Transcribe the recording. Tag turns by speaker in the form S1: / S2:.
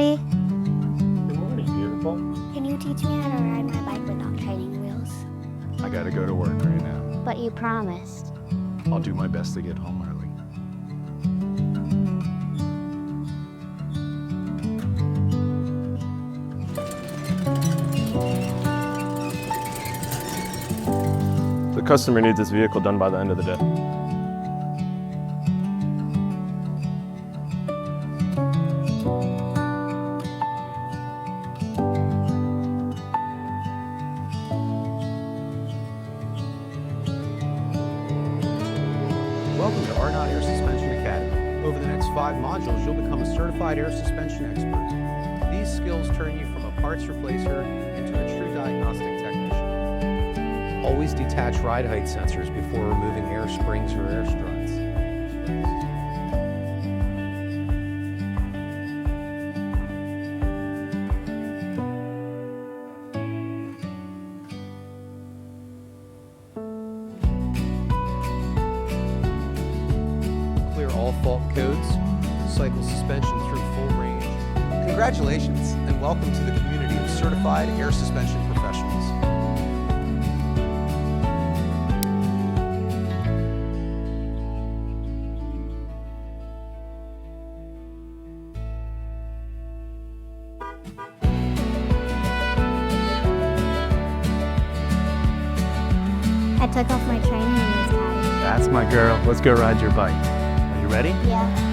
S1: Daddy.
S2: Good morning, beautiful.
S1: Can you teach me how to ride my bike without training wheels?
S2: I gotta go to work right now.
S1: But you promised.
S2: I'll do my best to get home early.
S3: The customer needs this vehicle done by the end of the day.
S4: Welcome to Arnott Air Suspension Academy. Over the next 5 modules, you'll become a certified air suspension expert. These skills turn you from a parts replacer into a true diagnostic technician. Always detach ride height sensors before removing air springs or air struts. Clear all fault codes, cycle suspension through full range. Congratulations, and welcome to the community of certified air suspension professionals.
S1: I took off my training wheels, Daddy.
S2: That's my girl. Let's go ride your bike. Are you ready?
S1: Yeah.